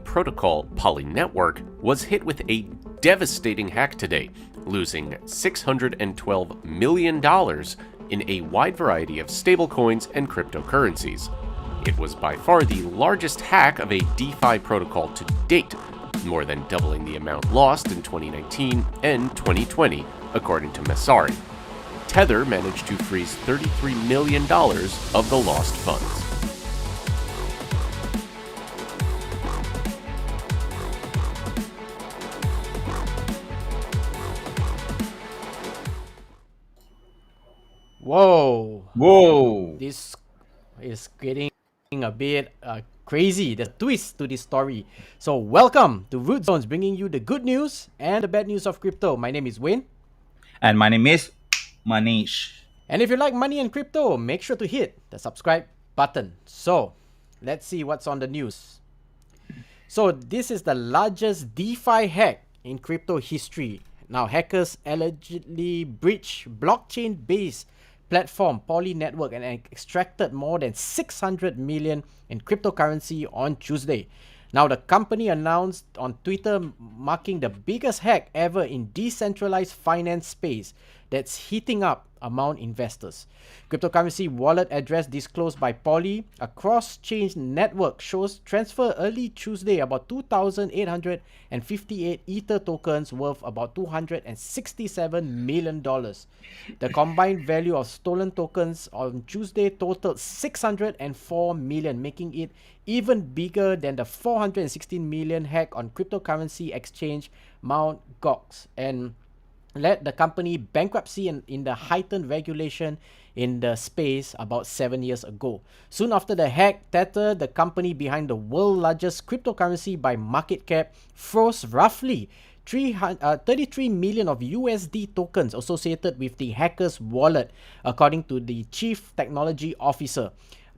protocol, Poly Network, was hit with a devastating hack today, losing $612 million in a wide variety of stablecoins and cryptocurrencies. It was by far the largest hack of a DeFi protocol to date, more than doubling the amount lost in 2019 and 2020, according to Messari. Tether managed to freeze $33 million of the lost funds. Whoa. This is getting a bit crazy. There's a twist to this story. So welcome to Root Zones, bringing you the good news and the bad news of crypto. My name is Wayne. And my name is Manish. And if you like money and crypto, make sure to hit the subscribe button. So let's see what's on the news. So this is the largest DeFi hack in crypto history. Now, hackers allegedly breached blockchain-based platform Poly Network and extracted more than 600 million in cryptocurrency on Tuesday. Now, the company announced on Twitter, marking the biggest hack ever in decentralized finance space that's heating up among investors. Cryptocurrency wallet address disclosed by Poly, a cross-chain network, shows transfer early Tuesday about 2,858 Ether tokens worth about $267 million. The combined value of stolen tokens on Tuesday totaled 604 million, making it even bigger than the 416 million hack on cryptocurrency exchange Mt. Gox, and led the company bankruptcy in the heightened regulation in the space about 7 years ago. Soon after the hack, Tether, the company behind the world's largest cryptocurrency by market cap, froze roughly 33 million of USD tokens associated with the hacker's wallet, according to the chief technology officer.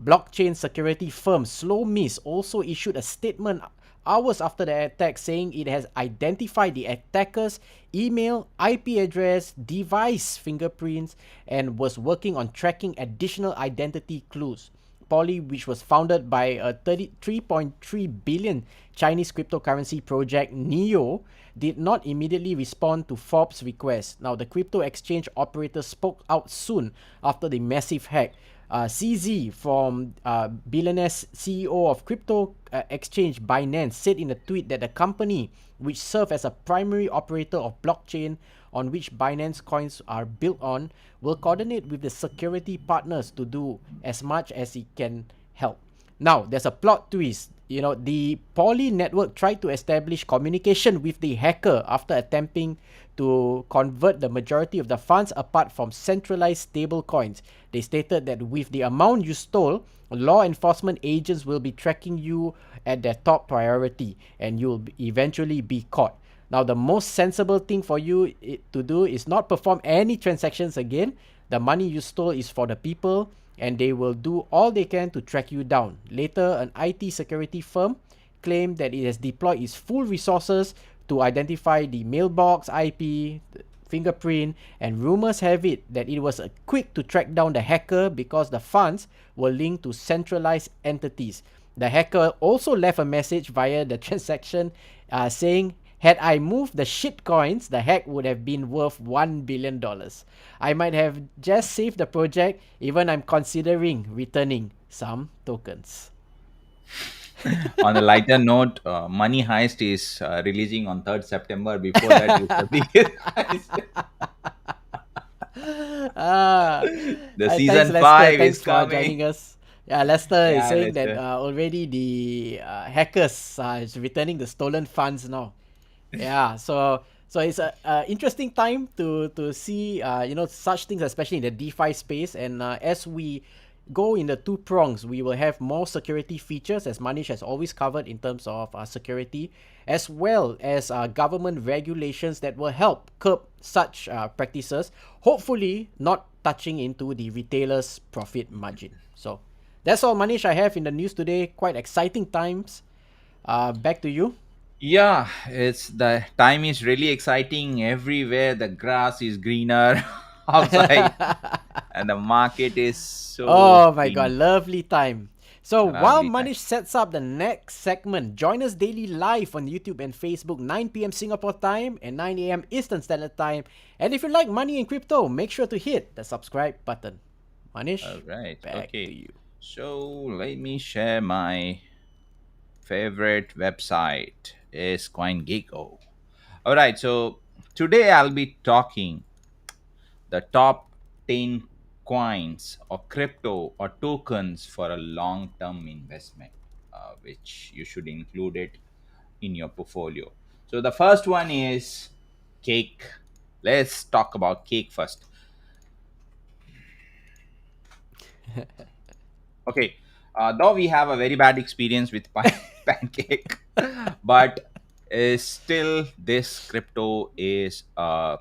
Blockchain security firm SlowMist also issued a statement hours after the attack, saying it has identified the attacker's email, IP address, device fingerprints, and was working on tracking additional identity clues. Poly, which was founded by a 33.3 billion Chinese cryptocurrency project Neo, did not immediately respond to Forbes' request. Now, the crypto exchange operator spoke out soon after the massive hack. CZ from billionaire CEO of crypto exchange Binance said in a tweet that the company, which serves as a primary operator of blockchain on which Binance coins are built on, will coordinate with the security partners to do as much as it can help. Now, there's a plot twist. The Poly network tried to establish communication with the hacker after attempting to convert the majority of the funds apart from centralized stablecoins. They stated that with the amount you stole, law enforcement agents will be tracking you at their top priority and you'll eventually be caught. Now, the most sensible thing for you to do is not perform any transactions again. The money you stole is for the people, and they will do all they can to track you down. Later, an IT security firm claimed that it has deployed its full resources to identify the mailbox IP, fingerprint, and rumors have it that it was quick to track down the hacker because the funds were linked to centralized entities. The hacker also left a message via the transaction saying, "Had I moved the shit coins, the hack would have been worth $1 billion. I might have just saved the project, even I'm considering returning some tokens." On a lighter note, Money Heist is releasing on 3rd September. Before that, it's the biggest heist. The season Thanks, 5 Thanks is for coming. joining us. Yeah, Lester is Yeah, saying that Lester. already the hackers is returning the stolen funds now. Yeah, so it's a interesting time to see such things, especially in the DeFi space. And as we go in the two prongs, we will have more security features, as Manish has always covered in terms of security, as well as government regulations that will help curb such practices, hopefully not touching into the retailer's profit margin. So that's all, Manish, I have in the news today. Quite exciting times. Back to you. Yeah, it's the time is really exciting everywhere. The grass is greener outside, and the market is so Oh my god, clean. lovely time. So while Lovely time. Manish sets up the next segment, join us daily live on YouTube and Facebook, 9 p.m. Singapore time and 9 a.m. Eastern Standard Time. And if you like money and crypto, make sure to hit the subscribe button. All Manish, right. back to Okay. you. So let me share my favorite website is CoinGecko. All right. So today I'll be talking the top 10 coins or crypto or tokens for a long-term investment, which you should include it in your portfolio. So the first one is cake. Let's talk about cake first. Okay, though we have a very bad experience with pancake, but still this crypto is a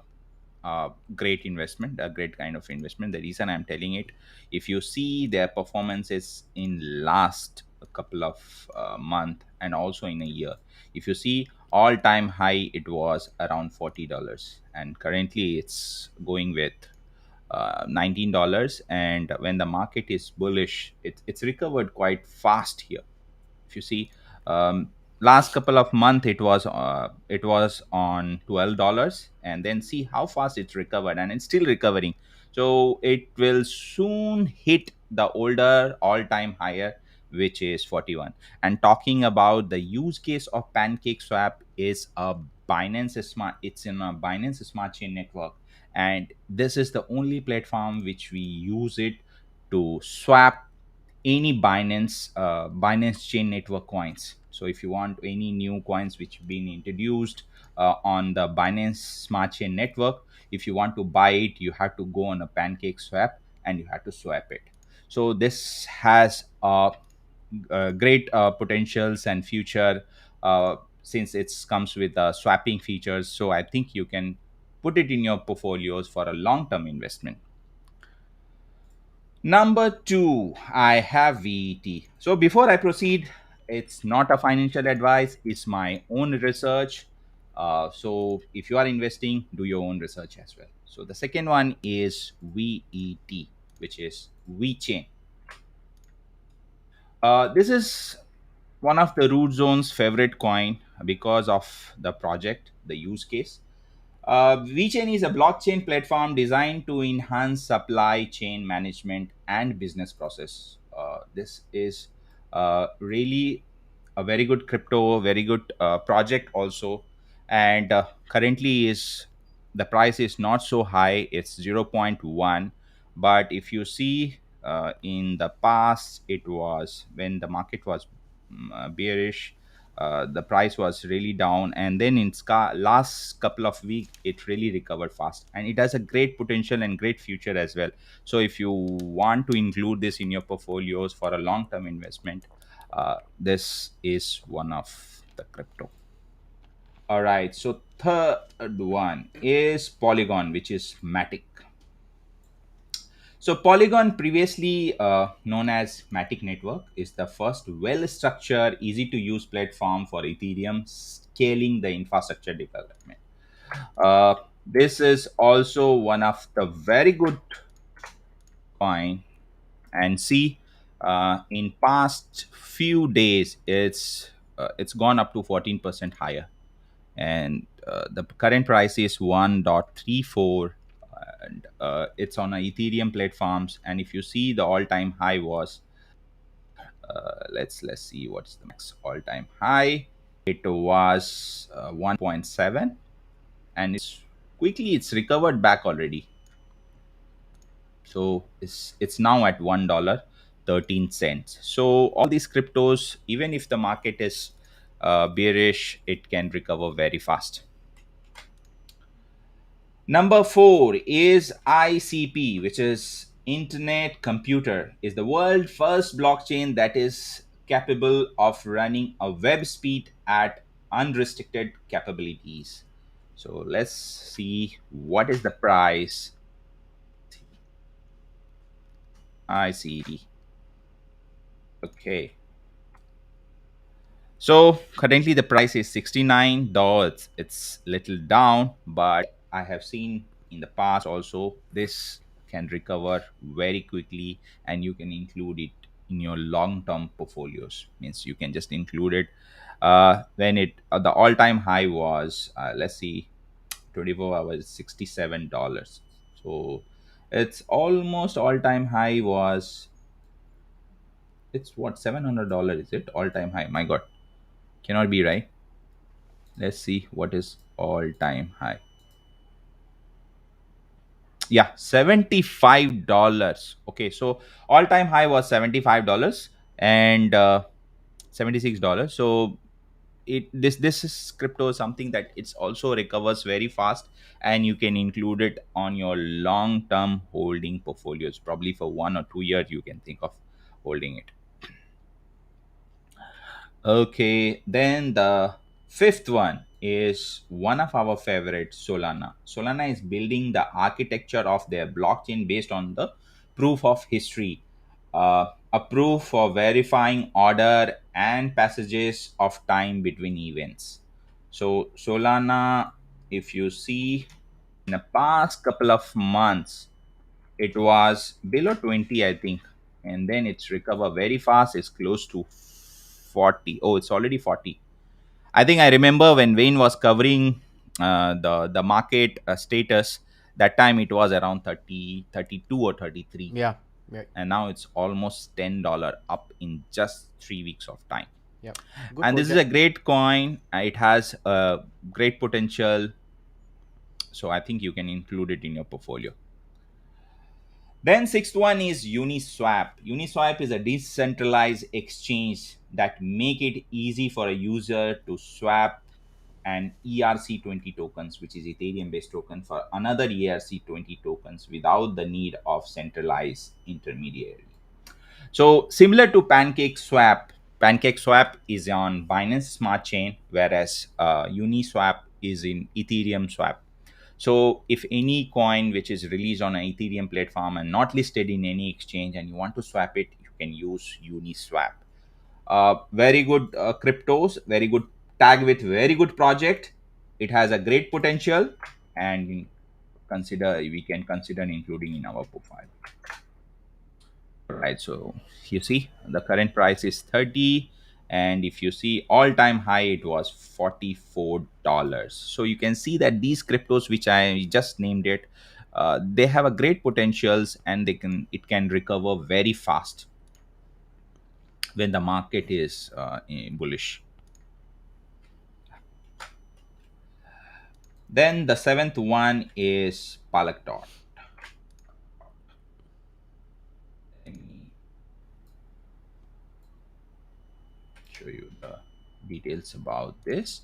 great investment, a great kind of investment. The reason I'm telling it, if you see their performances in last a couple of month and also in a year, if you see all time high, it was around $40, and currently it's going with $19. And when the market is bullish, it's recovered quite fast here. If you see, um, last couple of month it was on $12, and then see how fast it's recovered, and it's still recovering. So it will soon hit the older all-time higher, which is 41. And talking about the use case of pancake swap is a Binance smart it's in a Binance smart chain network, and this is the only platform which we use it to swap any Binance chain network coins. So if you want any new coins which been introduced on the Binance smart chain network, if you want to buy it, you have to go on a pancake swap and you have to swap it. So this has great potentials and future, since it comes with swapping features. So I think you can put it in your portfolios for a long term investment. Number two, I have VET. So before I proceed, it's not a financial advice, it's my own research. So if you are investing, do your own research as well. So the second one is VET, which is VeChain. This is one of the root zone's favorite coin because of the project, the use case. VeChain is a blockchain platform designed to enhance supply chain management and business process. This is really a very good crypto, very good project also, and currently is the price is not so high. It's 0.1, but if you see in the past, it was when the market was bearish, the price was really down, and then in last couple of weeks it really recovered fast, and it has a great potential and great future as well. So if you want to include this in your portfolios for a long term investment, this is one of the crypto. All right, so third one is Polygon, which is Matic. So Polygon, previously known as Matic Network, is the first well-structured, easy-to-use platform for Ethereum scaling the infrastructure development. This is also one of the very good coin, and see, in past few days, it's gone up to 14% higher, and the current price is 1.34, and it's on a Ethereum platforms. And if you see, the all-time high was, let's see what's the max all-time high. It was 1.7, and it's recovered back already. So it's now at $1.13. So all these cryptos, even if the market is bearish, it can recover very fast. Number four is ICP, which is Internet Computer, is the world first blockchain that is capable of running a web speed at unrestricted capabilities. So let's see what is the price. ICP. Okay. So currently the price is $69. It's little down, but I have seen in the past also this can recover very quickly, and you can include it in your long-term portfolios. Means you can just include it when it the all-time high was let's see, 24 hours, $67. So it's almost all-time high was, it's what, $700, is it all-time high? My god, cannot be right. Let's see what is all-time high. Yeah, $75. Okay, so all-time high was $75 and $76. So this is crypto, something that it's also recovers very fast, and you can include it on your long-term holding portfolios. Probably for 1 or 2 years you can think of holding it. Okay, then the fifth one is one of our favorites, Solana. Solana is building the architecture of their blockchain based on the proof of history, a proof for verifying order and passages of time between events. So, Solana, if you see in the past couple of months, it was below 20, I think, and then it's recovered very fast. It's close to 40. Oh, it's already 40. I think I remember when Wayne was covering the market status. That time it was around 30, 32 or 33, Yeah. Yeah. and now it's almost $10 up in just 3 weeks of time. Yeah. Good And this is a project. great coin. It has a great potential, so I think you can include it in your portfolio. Then sixth one is Uniswap. Uniswap is a decentralized exchange that make it easy for a user to swap an ERC20 tokens, which is Ethereum based token, for another ERC20 tokens without the need of centralized intermediary. So similar to Pancake Swap is on Binance Smart Chain, whereas Uniswap is in Ethereum Swap. So if any coin which is released on an Ethereum platform and not listed in any exchange and you want to swap it, you can use Uniswap. Very good cryptos, very good tag with very good project. It has a great potential, and we can consider including in our profile. Right, so you see the current price is 30, and if you see all-time high it was $44. So you can see that these cryptos which I just named it, they have a great potentials, and it can recover very fast when the market is bullish. Then the seventh one is Palakdot. Let me show you the details about this.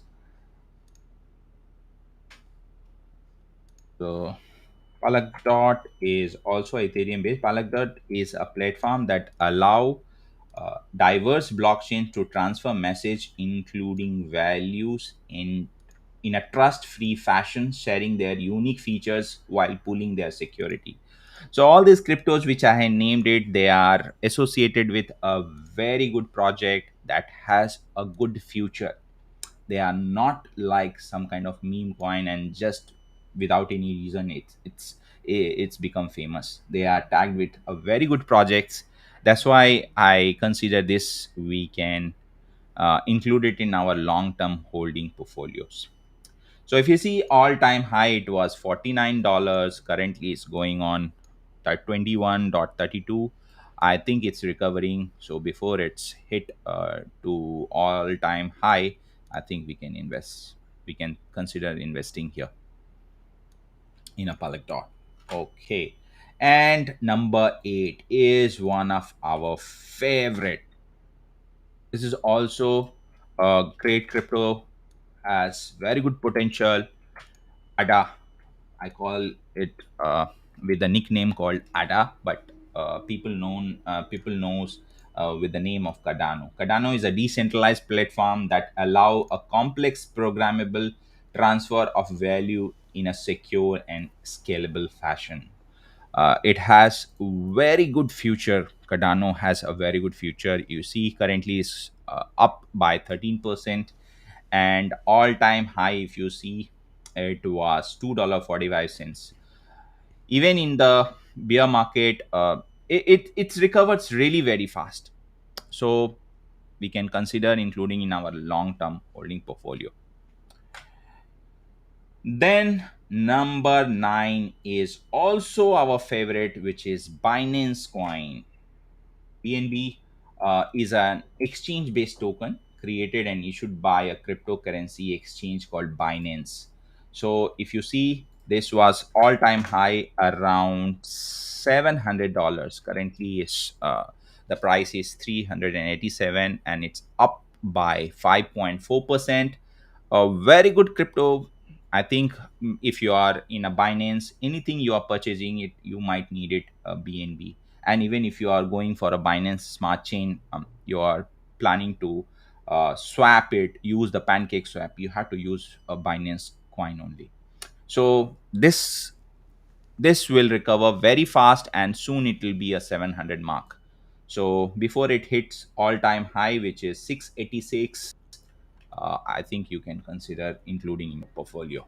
So Palakdot is also Ethereum based. Palakdot is a platform that allow diverse blockchains to transfer message, including values, in a trust-free fashion, sharing their unique features while pooling their security. So all these cryptos which I had named it, they are associated with a very good project that has a good future. They are not like some kind of meme coin and just without any reason it's become famous. They are tagged with a very good projects. That's why I consider this we can include it in our long term holding portfolios. So if you see all time high, it was $49. Currently, it's going on at 21.32. I think it's recovering. So before it's hit to all time high, I think we can invest. We can consider investing here in a Palak dot. Okay. And number 8 is one of our favorite. This is also a great crypto, has very good potential. ADA. I call it with a nickname called ADA, but people knows with the name of Cardano. Cardano is a decentralized platform that allow a complex programmable transfer of value in a secure and scalable fashion. It has very good future. Cardano has a very good future. You see, currently is up by 13%, and all-time high. If you see, it was $2.45. Even in the bear market, it's recovered really very fast. So we can consider including in our long-term holding portfolio. Then number 9 is also our favorite, which is Binance Coin. BNB is an exchange based token created and issued by a cryptocurrency exchange called Binance. So, if you see, this was all time high around $700. Currently, is the price is 387 and it's up by 5.4%. A very good crypto. I think if you are in a Binance, anything you are purchasing it, you might need it BNB. And even if you are going for a Binance smart chain, you are planning to swap it, use the pancake swap, you have to use a Binance coin only. So this will recover very fast and soon it will be a 700 mark. So before it hits all time high, which is 686, I think you can consider including in your portfolio.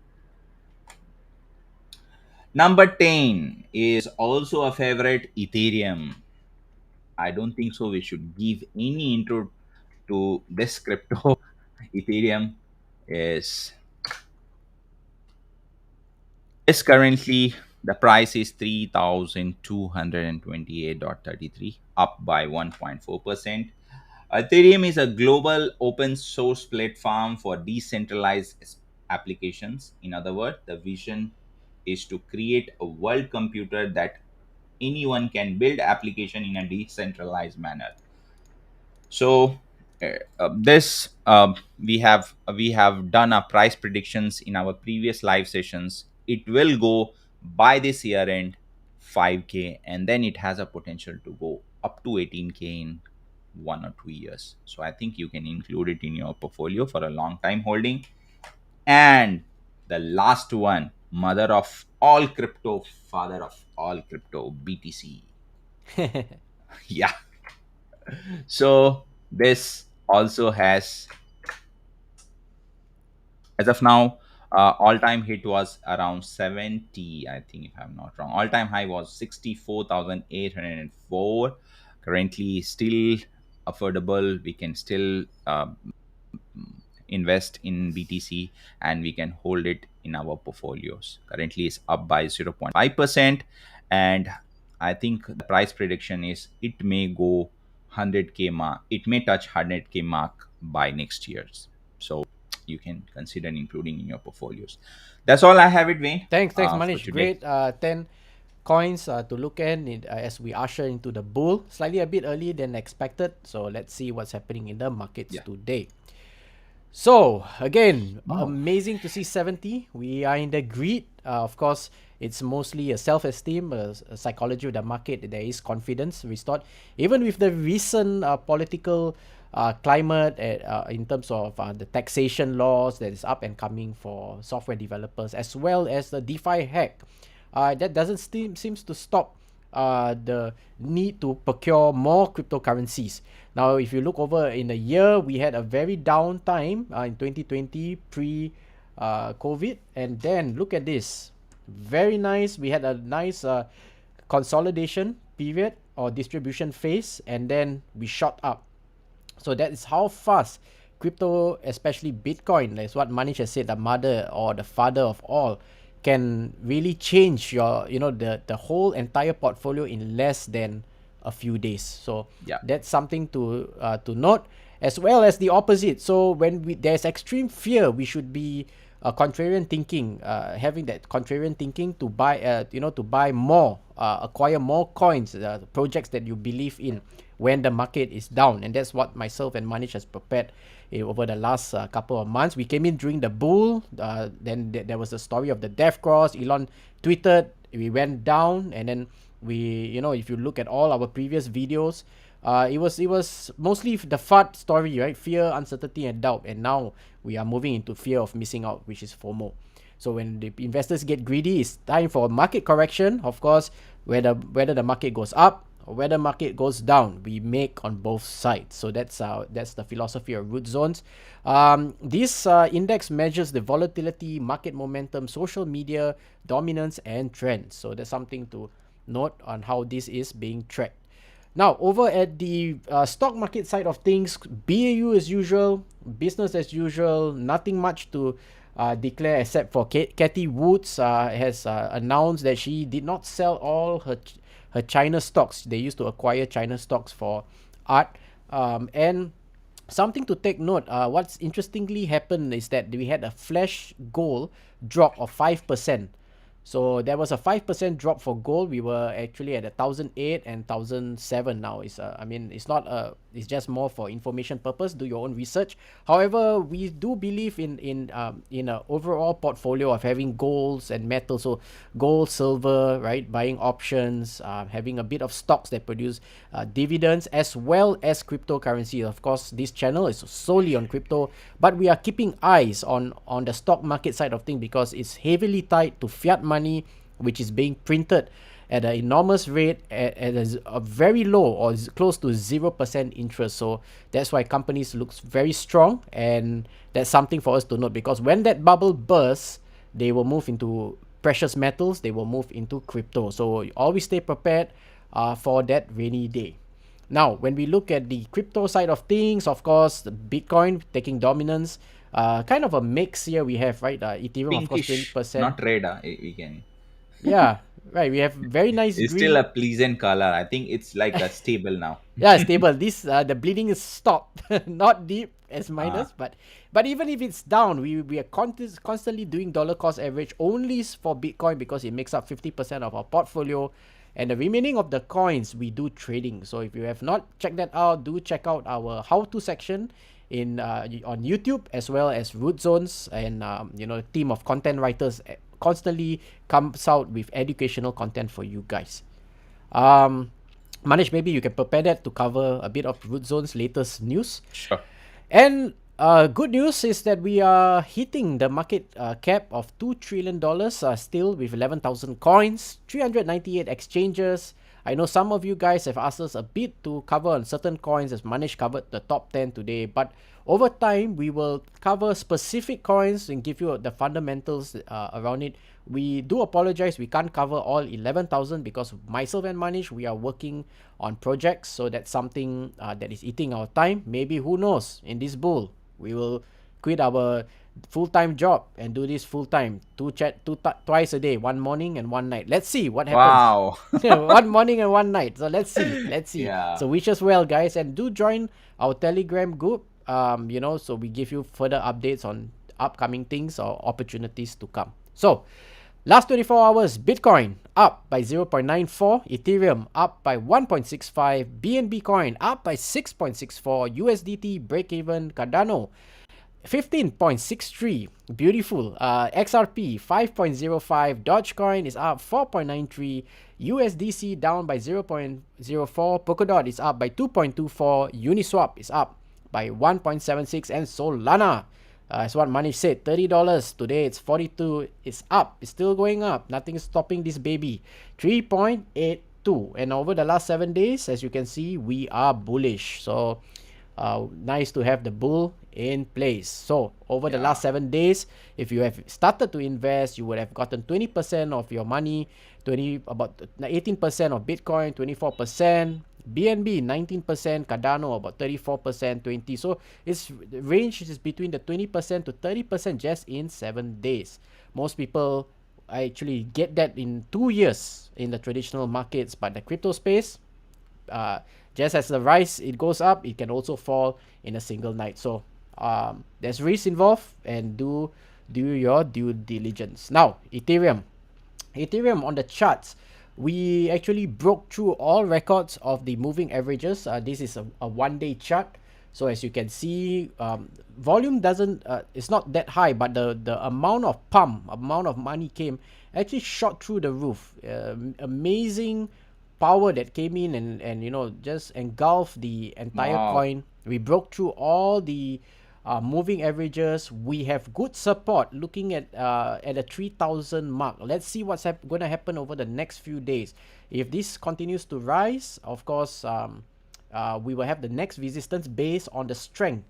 Number 10 is also a favorite, Ethereum. I don't think so. We should give any intro to this crypto. Ethereum is currently the price is 3,228.33, up by 1.4%. Ethereum is a global open source platform for decentralized applications. In other words, the vision is to create a world computer that anyone can build application in a decentralized manner. So this we have done our price predictions in our previous live sessions. It will go by this year end 5K, and then it has a potential to go up to 18K in 1 or 2 years. So I think you can include it in your portfolio for a long time holding. And the last one, mother of all crypto, father of all crypto, BTC. Yeah. So this also has, as of now, all-time hit was around 70, I think, if I'm not wrong. All-time high was 64,804. Currently still affordable. We can still invest in BTC and we can hold it in our portfolios. Currently it's up by 0.5%, and I think the price prediction is it may go 100K mark. It may touch 100K mark by next year's. So you can consider including in your portfolios. That's all I have it, Wayne. Thanks, For Manish. today. Great 10 coins to look at as we usher into the bull. Slightly a bit early than expected. So let's see what's happening in the markets today. So again, amazing to see 70. We are in the greed. Of course, it's mostly a self-esteem, a psychology of the market. There is confidence restored. Even with the recent political climate in terms of the taxation laws that is up and coming for software developers, as well as the DeFi hack, that doesn't seems to stop the need to procure more cryptocurrencies. Now, if you look over in a year, we had a very down time in 2020 pre-COVID, and then look at this, very nice. We had a nice consolidation period or distribution phase, and then we shot up. So that is how fast crypto, especially Bitcoin, is what Manish has said, the mother or the father of all, can really change your, the whole entire portfolio in less than a few days. So that's something to note, as well as the opposite. So when there's extreme fear, we should be contrarian thinking, having that contrarian thinking to buy, to buy more, acquire more coins, projects that you believe in when the market is down. And that's what myself and Manish has prepared over the last couple of months. We came in during the bull, then there was the story of the death cross. Elon tweeted, we went down, and then we, if you look at all our previous videos, it was mostly the FUD story, right? Fear, uncertainty, and doubt. And now we are moving into fear of missing out, which is FOMO. So when the investors get greedy, it's time for a market correction. Of course, whether the market goes up or whether market goes down, we make on both sides. So that's the philosophy of root zones. This index measures the volatility, market momentum, social media dominance, and trends. So that's something to note on how this is being tracked. Now, over at the stock market side of things, BAU as usual, business as usual, nothing much to declare except for Cathy Woods has announced that she did not sell all her China stocks. They used to acquire China stocks for art. And something to take note, what's interestingly happened is that we had a flash gold drop of 5%. So there was a 5% drop for gold. We were actually at 1,008 and 1,007 now. It's not it's just more for information purpose. Do your own research. However, we do believe in an overall portfolio of having golds and metals. So gold, silver, right? Buying options, having a bit of stocks that produce dividends, as well as cryptocurrency. Of course, this channel is solely on crypto, but we are keeping eyes on the stock market side of things because it's heavily tied to fiat money, which is being printed at an enormous rate at a very low or close to 0% interest. So that's why companies looks very strong, and that's something for us to note, because when that bubble bursts, they will move into precious metals, they will move into crypto. So always stay prepared for that rainy day. Now, when we look at the crypto side of things, of course, the Bitcoin taking dominance. Kind of a mix here we have, right? Ethereum, Pinkish, of course, 20%. not red. We can. Yeah, right. We have very nice It's green. still a pleasant color. I think it's like a stable now. Yeah, stable. This the bleeding is stopped, not deep as minus, but even if it's down, we are constantly doing dollar cost average only for Bitcoin because it makes up 50% of our portfolio, and the remaining of the coins we do trading. So if you have not checked that out, do check out our how-to section in on YouTube, as well as Root Zones, and a team of content writers constantly comes out with educational content for you guys. Manish, maybe you can prepare that to cover a bit of Root Zone's latest news. Sure. And good news is that we are hitting the market cap of $2 trillion still with 11,000 coins, 398 exchanges. I know some of you guys have asked us a bit to cover on certain coins, as Manish covered the top 10 today. But over time, we will cover specific coins and give you the fundamentals around it. We do apologize, we can't cover all 11,000 because myself and Manish, we are working on projects. So that's something that is eating our time. Maybe, who knows, in this bull, we will quit our full-time job and do this full-time, twice a day, one morning and one night. Let's see what happens. Wow. One morning and one night. So let's see. Yeah. So wish us well, guys, and do join our Telegram group. So we give you further updates on upcoming things or opportunities to come. So last 24 hours, Bitcoin up by 0.94, Ethereum up by 1.65, BNB coin up by 6.64, USDT break-even, Cardano 15.63, beautiful. XRP 5.05, Dogecoin is up 4.93, USDC down by 0.04, Polkadot is up by 2.24, Uniswap is up by 1.76, and Solana, as what Manish said, $30 today, it's 42, it's up, it's still going up, nothing is stopping this baby, 3.82. And over the last 7 days, as you can see, we are bullish. So nice to have the bull in place. So over the last 7 days, if you have started to invest, you would have gotten 20% of your money, about 18% of Bitcoin, 24%, BNB 19%, Cardano about 34%, 20%. So its range is between the 20% to 30% just in 7 days. Most people actually get that in 2 years in the traditional markets, but the crypto space, just as the rise, it goes up, it can also fall in a single night. So there's risk involved, and do your due diligence. Now, Ethereum on the charts, we actually broke through all records of the moving averages. This is a 1 day chart. So as you can see, volume doesn't, it's not that high, but the amount of amount of money came, actually shot through the roof. Amazing power that came in and just engulfed the entire coin. We broke through all the moving averages. We have good support looking at a 3,000 mark. Let's see what's going to happen over the next few days. If this continues to rise, of course, we will have the next resistance based on the strength.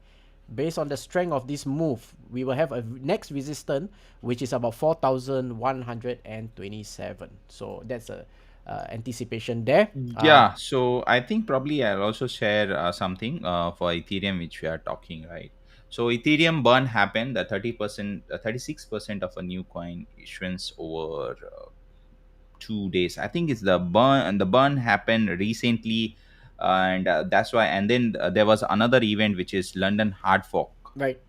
Based on the strength of this move, we will have a next resistance, which is about 4,127. So that's a anticipation there. Yeah, so I think probably I'll also share something for Ethereum, which we are talking, right? So Ethereum burn happened, the 30%, 36% of a new coin issuance over 2 days. I think it's the burn, and the burn happened recently, and that's why. And then there was another event, which is London hard fork. Right,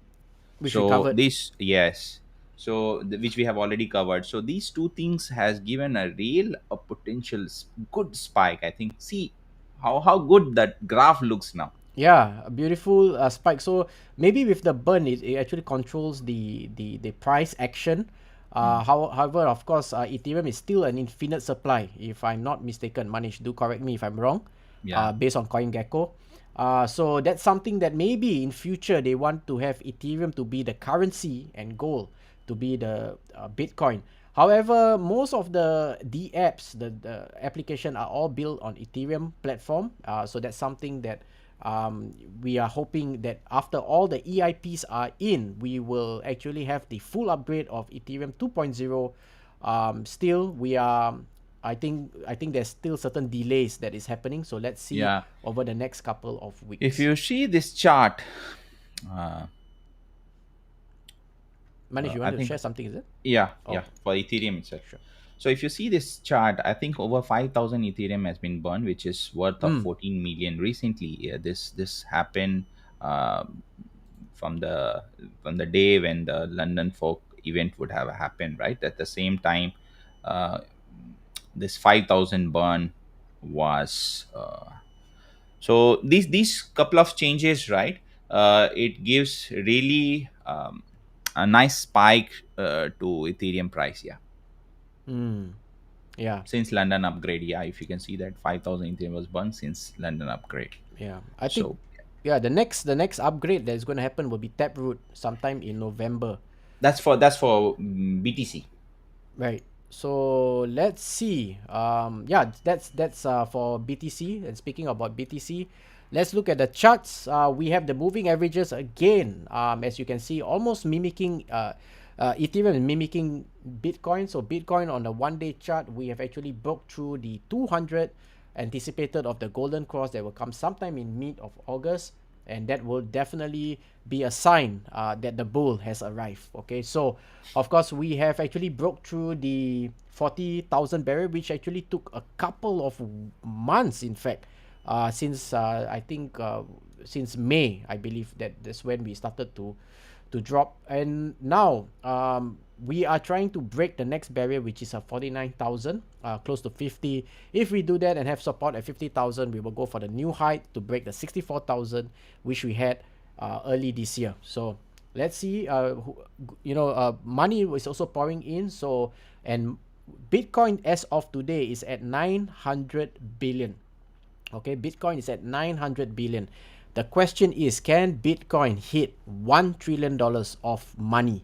which we So covered. this, yes, so which we have already covered. So these two things has given a real a potential good spike. I think. See how good that graph looks now. Yeah, a beautiful spike. So maybe with the burn, it actually controls the price action. Mm. However, of course, Ethereum is still an infinite supply. If I'm not mistaken, Manish, do correct me if I'm wrong. Yeah. Based on CoinGecko, so that's something that maybe in future they want to have Ethereum to be the currency and gold to be the Bitcoin. However, most of the apps, the application are all built on Ethereum platform. So that's something that we are hoping that after all the EIPs are in, we will actually have the full upgrade of Ethereum 2.0. Still, we are. I think there's still certain delays that is happening. So let's see Yeah. over the next couple of If weeks. you see this chart, uh, Manish, you I want to think, share something? Is it? yeah, Oh, yeah, for Ethereum itself. sure. So if you see this chart, I think over 5,000 Ethereum has been burned, which is worth of 14 million recently. Yeah, this happened uh, from the day when the London Folk event would have happened, right? At the same time, uh, this 5,000 burn was so these couple of changes, right? It gives really a nice spike to Ethereum price, yeah. Mm, yeah. Since London upgrade, yeah, if you can see that 5,000 Ethereum was burned since London upgrade. Yeah, I think So yeah, the next upgrade that's going to happen will be Taproot sometime in November. that's for BTC. Right. So let's see. Yeah, that's for BTC. And speaking about BTC, let's look at the charts. We have the moving averages again. As you can see, almost mimicking Ethereum is mimicking Bitcoin. So Bitcoin on the 1 day chart, we have actually broke through the 200 anticipated of the golden cross that will come sometime in mid of August, and that will definitely be a sign that the bull has arrived. Okay, so of course we have actually broke through the 40,000 barrier, which actually took a couple of months, in fact, since I think since May, I believe that's when we started to drop. And now we are trying to break the next barrier, which is a 49,000, close to 50. If we do that and have support at 50,000, we will go for the new height to break the 64,000, which we had early this year. So let's see. Money is also pouring in. So, and Bitcoin as of today is at 900 billion. Okay, Bitcoin is at 900 billion. The question is, can Bitcoin hit $1 trillion of money?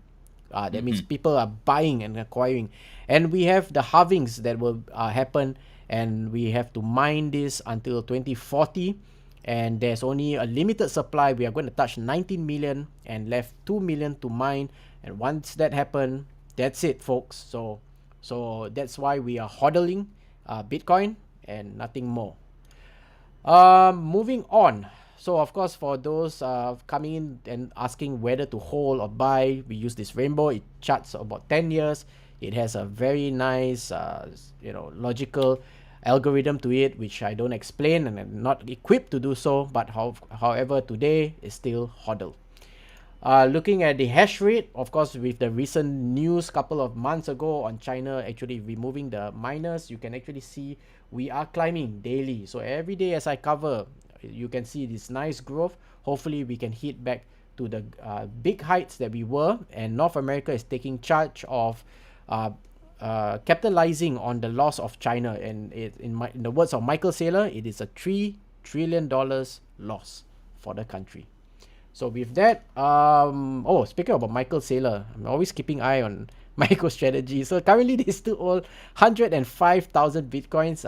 That means people are buying and acquiring. And we have the halvings that will happen, and we have to mine this until 2040. And there's only a limited supply. We are going to touch 19 million and left 2 million to mine. And once that happens, that's it, folks. So that's why we are hodling Bitcoin and nothing more. Moving on. So of course, for those coming in and asking whether to hold or buy, we use this rainbow. It charts about 10 years. It has a very nice, logical algorithm to it, which I don't explain and I'm not equipped to do so. But however, today is still hodl. Looking at the hash rate, of course, with the recent news couple of months ago on China actually removing the miners, you can actually see we are climbing daily. So every day as I cover, you can see this nice growth. Hopefully we can hit back to the big heights that we were, and North America is taking charge of capitalizing on the loss of China. And in the words of Michael Saylor, it is a $3 trillion loss for the country. So with that, speaking about Michael Saylor, I'm always keeping eye on MicroStrategy. So currently they still own 105,000 bitcoins.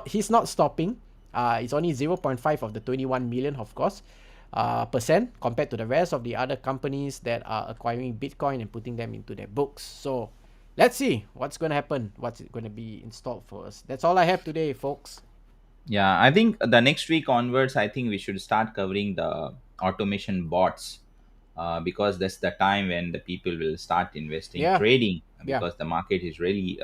He's not stopping. It's only 0.5 of the 21 million, of course, percent compared to the rest of the other companies that are acquiring Bitcoin and putting them into their books. So let's see what's going to happen. What's going to be installed for us. That's all I have today, folks. Yeah, I think the next week onwards, I think we should start covering the automation bots, because that's the time when the people will start investing, Yeah, trading, yeah, because the market is really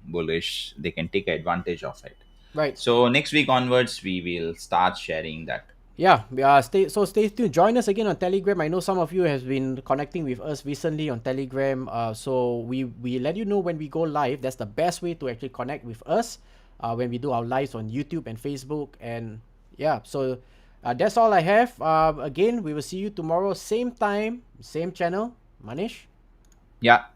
bullish. They can take advantage of it. right. So next week onwards, we will start sharing that. Yeah, stay tuned. Join us again on Telegram. I know some of you has been connecting with us recently on Telegram. So we let you know when we go live. That's the best way to actually connect with us. When we do our lives on YouTube and Facebook, and yeah. So that's all I have. Again, we will see you tomorrow, same time, same channel. Manish. Yeah.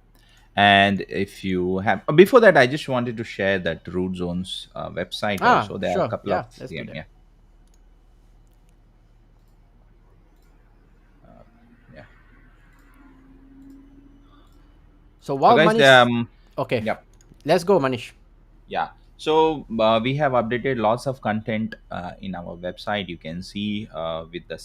And if you have, before that, I just wanted to share that Root Zone's website also. There are a Sure. couple of, Yeah, let's do yeah, that. yeah, yeah. So So while guys, Manish, okay, yeah. let's go, Manish. Yeah. So we have updated lots of content in our website. You can see with the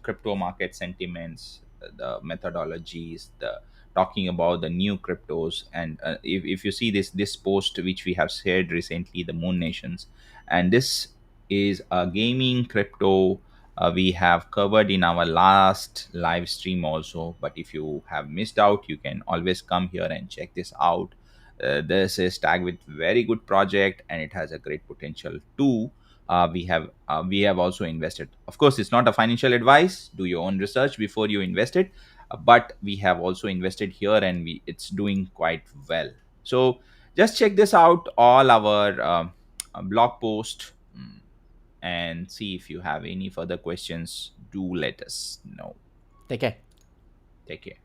crypto market sentiments, the methodologies, the talking about the new cryptos, and if you see this post which we have shared recently, the Moon Nations, and this is a gaming crypto. We have covered in our last live stream also. But if you have missed out, you can always come here and check this out. This is tagged with very good project, and it has a great potential too. We have also invested. Of course, it's not a financial advice. Do your own research before you invest it. But we have also invested here, and it's doing quite well. So just check this out. All our blog post, and see if you have any further questions. Do let us know. Take care. Take care.